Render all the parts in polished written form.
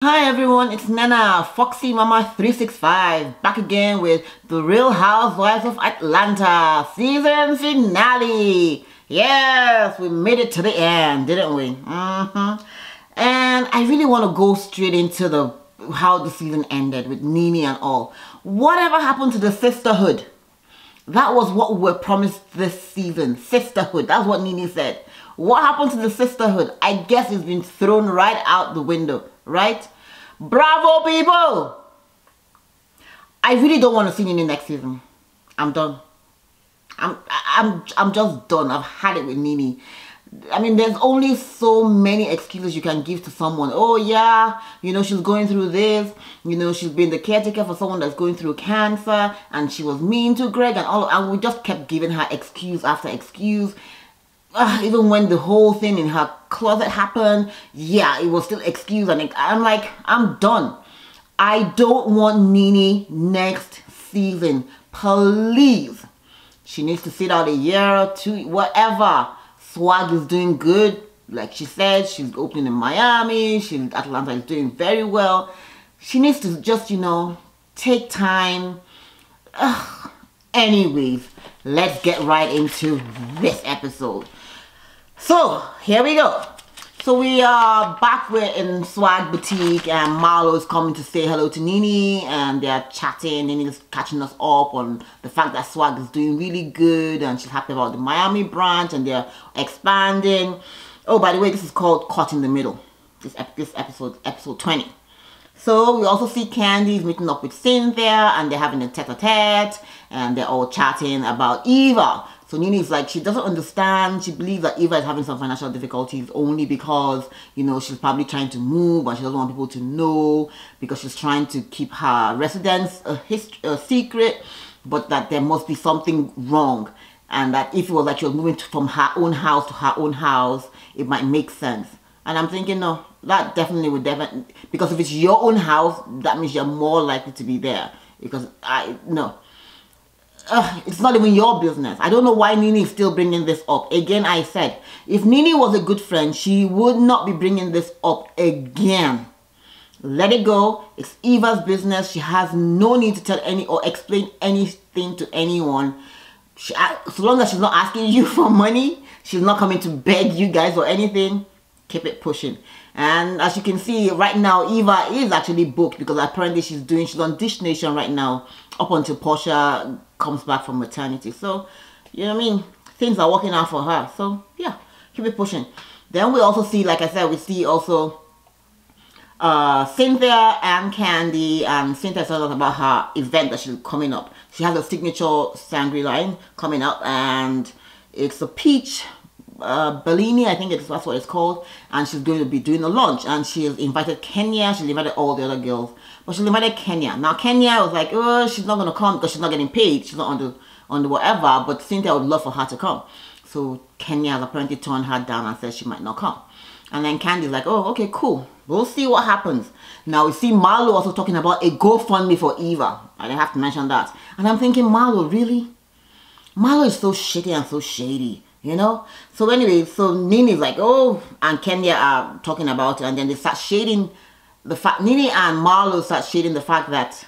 Hi everyone, it's Nana, Foxy Mama 365, back again with the Real Housewives of Atlanta season finale. Yes, we made it to the end, didn't we? And I really want to go straight into how the season ended with Nene and all. Whatever happened to the sisterhood? That was what we were promised this season. Sisterhood. That's what Nene said. What happened to the sisterhood? I guess it's been thrown right out the window, right? Bravo, people! I really don't want to see Nene next season. I'm done. I'm just done. I've had it with Nene. I mean, there's only so many excuses you can give to someone. Oh yeah, you know, she's going through this. You know, she's been the caretaker for someone that's going through cancer, and she was mean to Greg and all. And we just kept giving her excuse after excuse. Even when the whole thing in her closet happened, yeah, it was still excuse. And I'm like, I'm done. I don't want Nene next season. Please. She needs to sit out a year or two, whatever. Swag is doing good. Like she said, she's opening in Miami. Atlanta is doing very well. She needs to just, you know, take time. Anyways, let's get right into this episode. So, here we go. So we are back, we're in Swag Boutique and Marlo is coming to say hello to Nene and they're chatting. Nene is catching us up on the fact that Swag is doing really good and she's happy about the Miami branch and they're expanding. Oh, by the way, this is called Caught in the Middle. This episode 20. So we also see Candy's meeting up with Cynthia and they're having a tete-a-tete and they're all chatting about Eva. So Nene is like, she doesn't understand. She believes that Eva is having some financial difficulties only because, you know, she's probably trying to move and she doesn't want people to know because she's trying to keep her residence a secret, but that there must be something wrong. And that if it was like she was moving from her own house to her own house, it might make sense. And I'm thinking, no, that definitely would because if it's your own house, that means you're more likely to be there. Because it's not even your business. I don't know why Nene is still bringing this up. Again, I said, if Nene was a good friend, she would not be bringing this up again. Let it go. It's Eva's business. She has no need to tell or explain anything to anyone. So long as she's not asking you for money, she's not coming to beg you guys or anything, keep it pushing. And as you can see right now, Eva is actually booked because apparently she's on Dish Nation right now up until Porsha comes back from maternity. So, you know what I mean? Things are working out for her. So, yeah, keep it pushing. Then we also see, like I said, we see also Cynthia and Candy. And Cynthia told us about her event that she's coming up. She has a signature sangria line coming up. And it's a peach Bellini, I think that's what it's called, and she's going to be doing a launch, and she's invited Kenya. She's invited all the other girls, but she's invited Kenya. Now Kenya was like, oh, she's not going to come because she's not getting paid, she's not on the whatever, but Cynthia would love for her to come. So Kenya has apparently turned her down and said she might not come. And then Candy's like, oh, okay, cool, we'll see what happens. Now we see Marlo also talking about a GoFundMe for Eva. I didn't have to mention that. And I'm thinking, Marlo, really? Marlo is so shitty and so shady. You know? So anyway, so Nene is like, oh, and Kenya are talking about it, and then they start shading the fact, Nene and Marlo start shading the fact that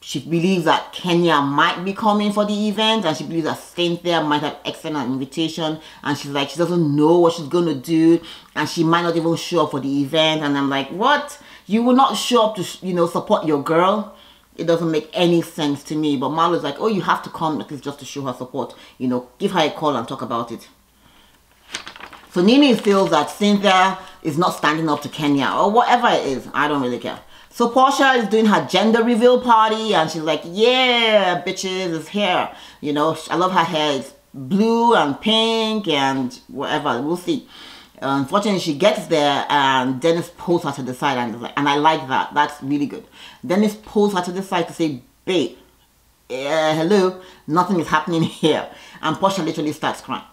she believes that Kenya might be coming for the event, and she believes that Cynthia might have extended an invitation, and she's like, she doesn't know what she's going to do, and she might not even show up for the event. And I'm like, what? You will not show up to, you know, support your girl? It doesn't make any sense to me. But Marlo's like, oh, you have to come at least just to show her support. You know, give her a call and talk about it. So Nene feels that Cynthia is not standing up to Kenya or whatever it is. I don't really care. So Porsha is doing her gender reveal party and she's like, yeah, bitches, it's hair. You know, I love her hair. It's blue and pink and whatever. We'll see. Unfortunately, she gets there and Dennis pulls her to the side and I like that. That's really good. Dennis pulls her to the side to say, babe, hello, nothing is happening here. And Porsha literally starts crying.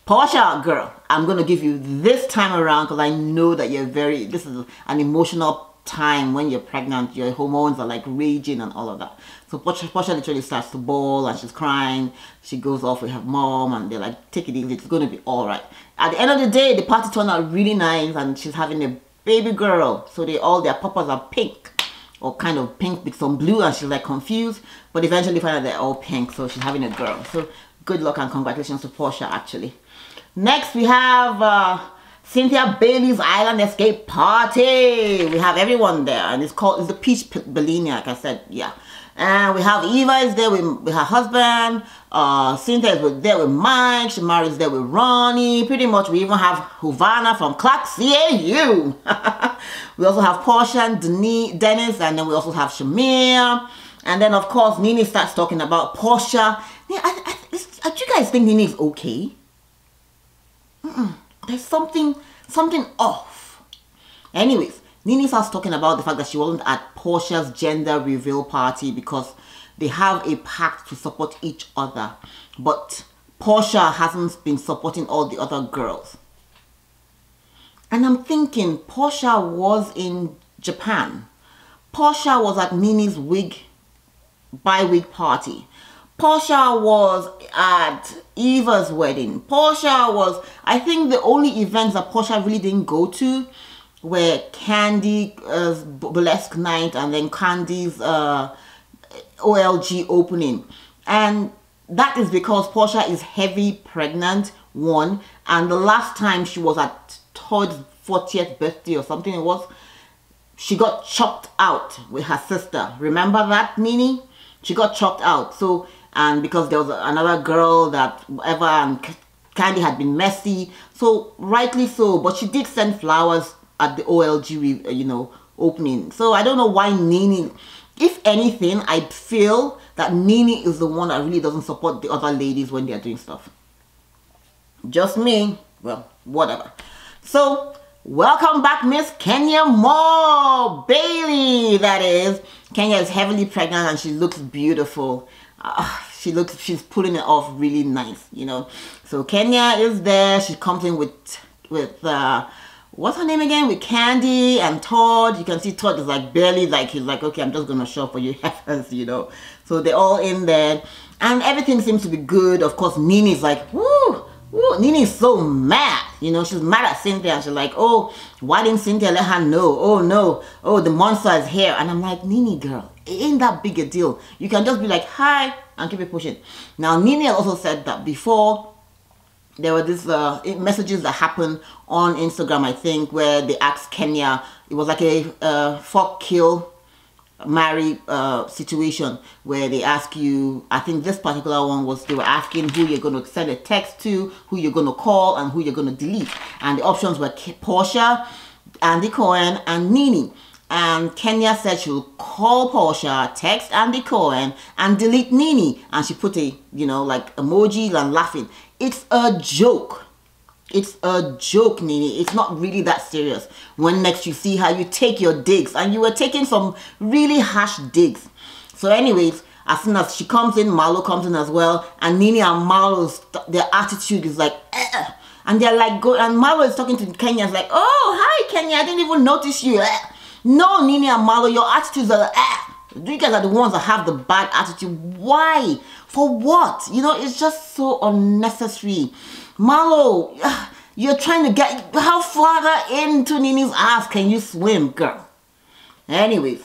Porsha, girl, I'm going to give you this time around because I know that this is an emotional time when you're pregnant. Your hormones are like raging and all of that. So Porsha literally starts to bawl and she's crying. She goes off with her mom and they're like, take it easy, it's going to be all right. At the end of the day, the party turned out really nice and she's having a baby girl. So their papas are pink, or kind of pink with some blue, and she's like confused, but eventually find out they're all pink, so she's having a girl. So good luck and congratulations to Porsha, actually. Next we have Cynthia Bailey's Island Escape Party. We have everyone there, and it's the Peach Bellini, like I said, yeah. And we have Eva is there with her husband. Cynthia is there with Mike. Shamari is there with Ronnie. Pretty much, we even have Havana from Clark CAU. We also have Porsha and Dennis, and then we also have Shamir. And then, of course, Nene starts talking about Porsha. Do you guys think Nene is okay? There's something off. Anyways, Nene starts talking about the fact that she wasn't at Porsha's gender reveal party because they have a pact to support each other. But Porsha hasn't been supporting all the other girls. And I'm thinking, Porsha was in Japan. Porsha was at Nene's bi-wig party. Porsha was at Eva's wedding. Porsha was, I think the only events that Porsha really didn't go to were Candy's burlesque night and then Candy's OLG opening. And that is because Porsha is heavy pregnant, one, and the last time she was at Todd's 40th birthday or something it was, she got chopped out with her sister. Remember that, Nene? She got chopped out. So, and because there was another girl that whatever, and Candy had been messy, so rightly so, but she did send flowers at the OLG, opening. So I don't know why Nene, if anything, I feel that Nene is the one that really doesn't support the other ladies when they're doing stuff. Just me. Well, whatever. So, welcome back, Miss Kenya Moore Bailey, that is. Kenya is heavily pregnant and she looks beautiful. She's pulling it off really nice, So Kenya is there. She comes in with what's her name again? With Candy and Todd. You can see Todd is like barely he's like, okay, I'm just gonna show up for you heifers, So they're all in there and everything seems to be good. Of course, Nene's like, woo. Nene is so mad, she's mad at Cynthia and she's like, oh, why didn't Cynthia let her know? Oh no, oh, the monster is here. And I'm like, Nene girl, it ain't that big a deal. You can just be like, hi, and keep it pushing. Now, Nene also said that before there were these messages that happened on Instagram, I think, where they asked Kenya, it was like a fuck, kill, marry situation where they ask you, I think this particular one was, they were asking who you're going to send a text to, who you're going to call, and who you're going to delete. And the options were Porsha, Andy Cohen, and Nene. And Kenya said she'll call Porsha, text Andy Cohen, and delete Nene. And she put a, like emojis and laughing. It's a joke. It's a joke, Nene. It's not really that serious. When next you see her, you take your digs. And you were taking some really harsh digs. So anyways, as soon as she comes in, Marlo comes in as well. And Nene and Marlo's, their attitude is like, and they're like, go. And Marlo is talking to Kenya. It's like, oh, hi, Kenya. I didn't even notice you. No, Nene and Marlo, your attitudes are you guys are the ones that have the bad attitude. Why? For what? It's just so unnecessary. Marlo, you're trying to get, how far into Nene's ass can you swim, girl? Anyways,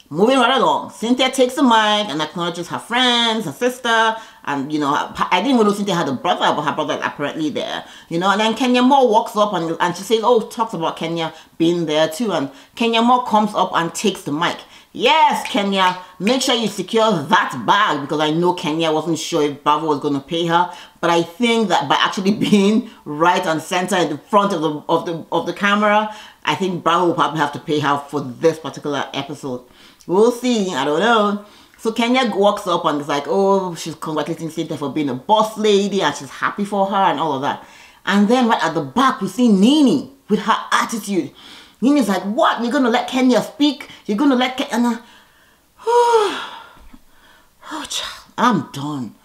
moving right along. Cynthia takes the mic and acknowledges her friends, her sister, and I didn't even know Cynthia had a brother, but her brother is apparently there, and then Kenya Moore walks up and she says, oh, talks about Kenya being there too, and Kenya Moore comes up and takes the mic. Yes, Kenya, make sure you secure that bag, because I know Kenya wasn't sure if Bravo was going to pay her, but I think that by actually being right and center in the front of the camera, I think Bravo will probably have to pay her for this particular episode. We'll see. I don't know. So Kenya walks up and is like, oh, she's congratulating Cynthia for being a boss lady and she's happy for her and all of that. And then right at the back, we see Nene with her attitude. Nene's like, what? You're going to let Kenya speak? You're going to let Kenya... Oh, child, I'm done.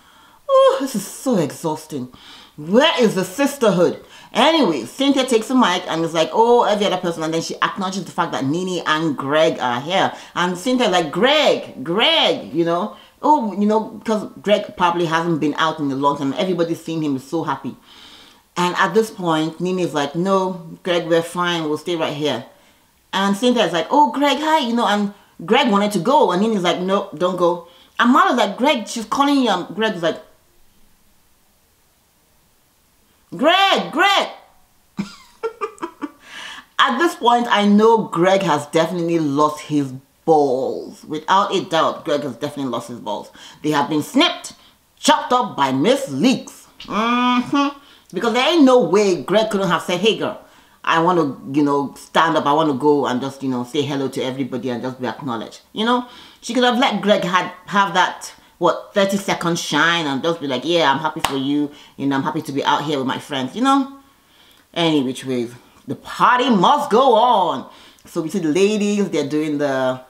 Oh, this is so exhausting. Where is the sisterhood? Anyway, Cynthia takes the mic and is like, oh, every other person. And then she acknowledges the fact that Nene and Greg are here. And Cynthia like, Greg, oh, because Greg probably hasn't been out in a long time. Everybody's seeing him is so happy. And at this point, Nene is like, no, Greg, we're fine. We'll stay right here. And Cynthia is like, oh, Greg, hi. And Greg wanted to go. And Nene's like, no, don't go. And Marlo's like, Greg, she's calling you. And Greg's like, Greg. At this point, I know Greg has definitely lost his balls. Without a doubt, Greg has definitely lost his balls. They have been snipped, chopped up by Miss Leaks. Because there ain't no way Greg couldn't have said, hey girl, I want to, stand up. I want to go and just, say hello to everybody and just be acknowledged. She could have let Greg have that, 30-second shine and just be like, yeah, I'm happy for you. I'm happy to be out here with my friends, Any which ways, the party must go on. So we see the ladies, they're doing the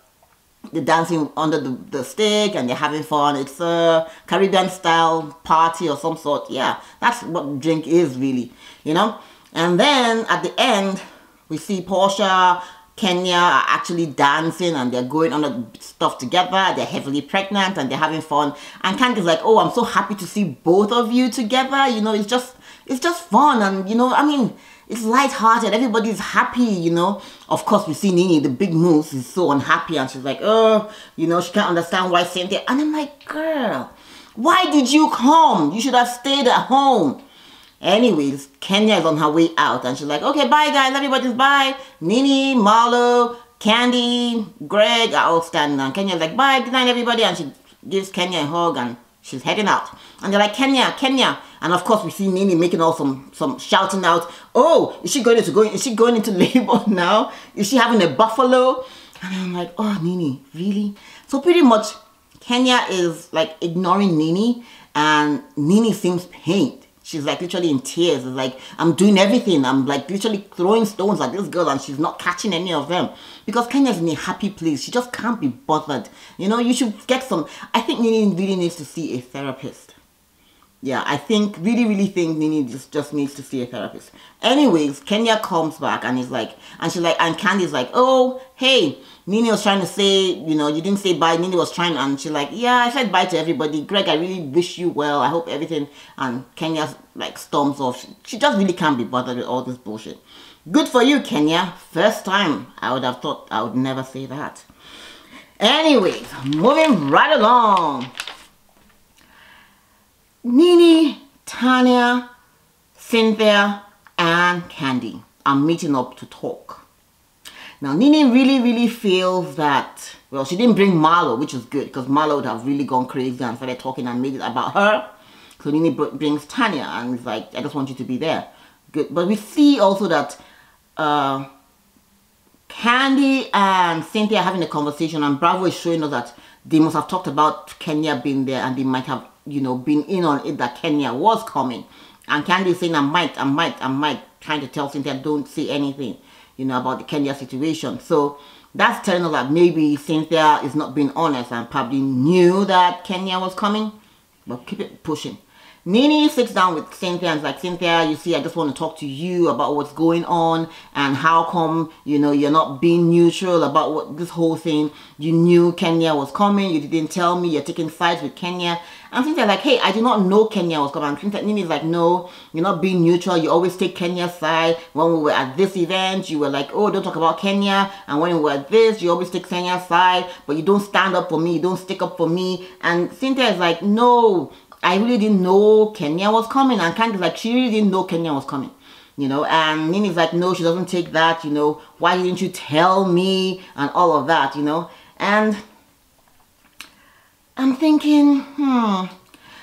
dancing under the stick and they're having fun. It's a Caribbean style party or some sort. Yeah, that's what drink is really, And then at the end, we see Porsha, Kenya are actually dancing and they're going on the stuff together. They're heavily pregnant and they're having fun. And Candy's like, oh, I'm so happy to see both of you together. It's just fun. And, it's lighthearted. Everybody's happy, Of course, we see Nene, the big moose, is so unhappy. And she's like, oh, she can't understand why Cynthia. And I'm like, girl, why did you come? You should have stayed at home. Anyways, Kenya is on her way out. And she's like, okay, bye, guys. Everybody's bye. Nene, Marlo, Candy, Greg are all standing. And Kenya's like, bye, good night, everybody. And she gives Kenya a hug and she's heading out. And they're like, Kenya. And of course, we see Nene making all some shouting out. Oh, is she going into labor now? Is she having a buffalo? And I'm like, oh, Nene, really? So pretty much, Kenya is like ignoring Nene, and Nene seems pained. She's like literally in tears. It's like, I'm doing everything. I'm like literally throwing stones at this girl and she's not catching any of them. Because Kenya's in a happy place. She just can't be bothered. You should get some... I think Nene really needs to see a therapist. Yeah, I really think Nene just needs to see a therapist. Anyways, Kenya comes back and she's like, and Candy's like, oh, hey, Nene was trying to say, you didn't say bye. Nene was trying, and she's like, yeah, I said bye to everybody. Greg, I really wish you well. I hope everything. And Kenya like storms off. She just really can't be bothered with all this bullshit. Good for you, Kenya. First time. I would have thought I would never say that. Anyways, moving right along. Nene, Tanya, Cynthia, and Candy are meeting up to talk. Now, Nene really feels that, well, she didn't bring Marlo, which is good, because Marlo would have really gone crazy and started talking and made it about her. So Nene brings Tanya and is like, I just want you to be there. Good. But we see also that Candy and Cynthia are having a conversation, and Bravo is showing us that they must have talked about Kenya being there, and they might have, been in on it that Kenya was coming. And Candy is saying, I might, trying to tell Cynthia, don't say anything, about the Kenya situation. So that's telling us that maybe Cynthia is not being honest and probably knew that Kenya was coming. But keep it pushing. Nene sits down with Cynthia and is like, Cynthia, you see, I just want to talk to you about what's going on and how come, you're not being neutral about what this whole thing. You knew Kenya was coming. You didn't tell me. You're taking sides with Kenya. And Cynthia's like, hey, I did not know Kenya was coming. And Nene is like, no, you're not being neutral. You always take Kenya's side. When we were at this event, you were like, oh, don't talk about Kenya. And when we were at this, you always take Kenya's side. But you don't stand up for me. You don't stick up for me. And Cynthia is like, no, I really didn't know Kenya was coming. And Candy's like, she really didn't know Kenya was coming. And Nene's like, no, she doesn't take that, why didn't you tell me, and all of that, and I'm thinking,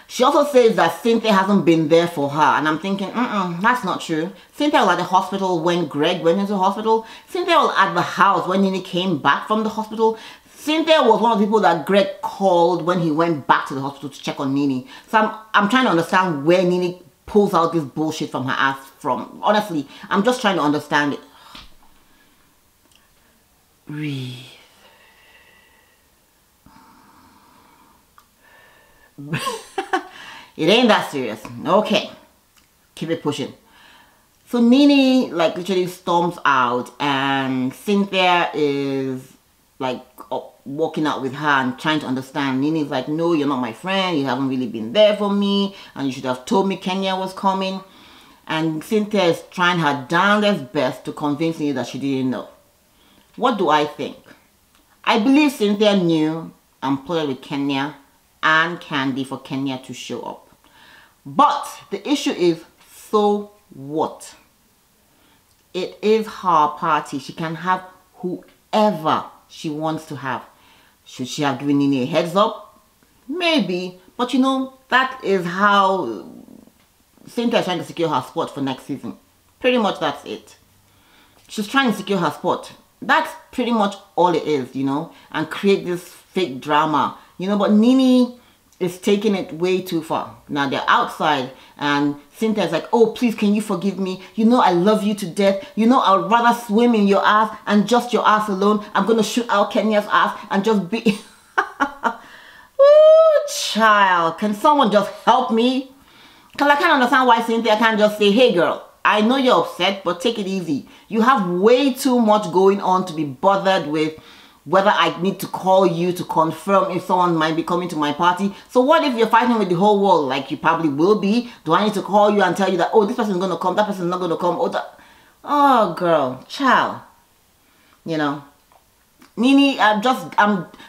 she also says that Cynthia hasn't been there for her, and I'm thinking, that's not true. Cynthia was at the hospital when Greg went into the hospital. Cynthia was at the house when Nene came back from the hospital. Cynthia was one of the people that Greg called when he went back to the hospital to check on Nene. So I'm trying to understand where Nene pulls out this bullshit from her ass from. Honestly, I'm just trying to understand it. Breathe. It ain't that serious. Okay. Keep it pushing. So Nene like literally storms out and Cynthia is like walking out with her and trying to understand. Nene's like, no, you're not my friend. You haven't really been there for me. And you should have told me Kenya was coming. And Cynthia is trying her darndest best to convince me that she didn't know. What do I think? I believe Cynthia knew and plotted with Kenya and Candy for Kenya to show up. But the issue is, so what? It is her party. She can have whoever she wants to have. Should she have given Nene a heads up? Maybe. But you know, that is how Cynthia is trying to secure her spot for next season. Pretty much that's it. She's trying to secure her spot. That's pretty much all it is, you know, and create this fake drama, you know. But Nene is taking it way too far. Now they're outside and Cynthia's like, oh, please, can you forgive me? You know I love you to death. You know I'd rather swim in your ass and just your ass alone. I'm going to shoot out Kenya's ass and just be... Ooh, child, can someone just help me? Because I can't understand why Cynthia can't just say, hey girl, I know you're upset, but take it easy. You have way too much going on to be bothered with whether I need to call you to confirm if someone might be coming to my party. So what if you're fighting with the whole world, like you probably will be? Do I need to call you and tell you that, oh, this person's going to come, that person's not going to come? Oh, girl, child. You know, Nene,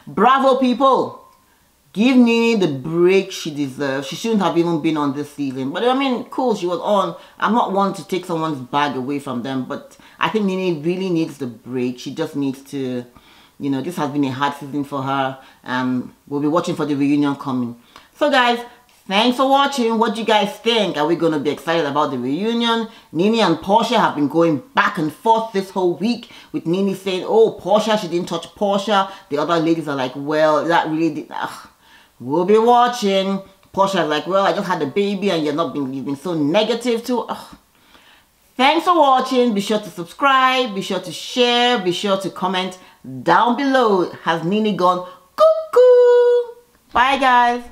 bravo people. Give Nene the break she deserves. She shouldn't have even been on this season. But I mean, cool, she was on. I'm not one to take someone's bag away from them. But I think Nene really needs the break. She just needs to, you know, this has been a hard season for her. We'll be watching for the reunion coming. So guys, thanks for watching. What do you guys think? Are we going to be excited about the reunion? Nene and Porsha have been going back and forth this whole week, with Nene saying, oh, Porsha, she didn't touch Porsha. The other ladies are like, well, that really did... We'll be watching. Porsha is like, well, I just had a baby and you've been so negative too. Ugh. Thanks for watching. Be sure to subscribe. Be sure to share. Be sure to comment down below. Has Nene gone cuckoo? Bye, guys.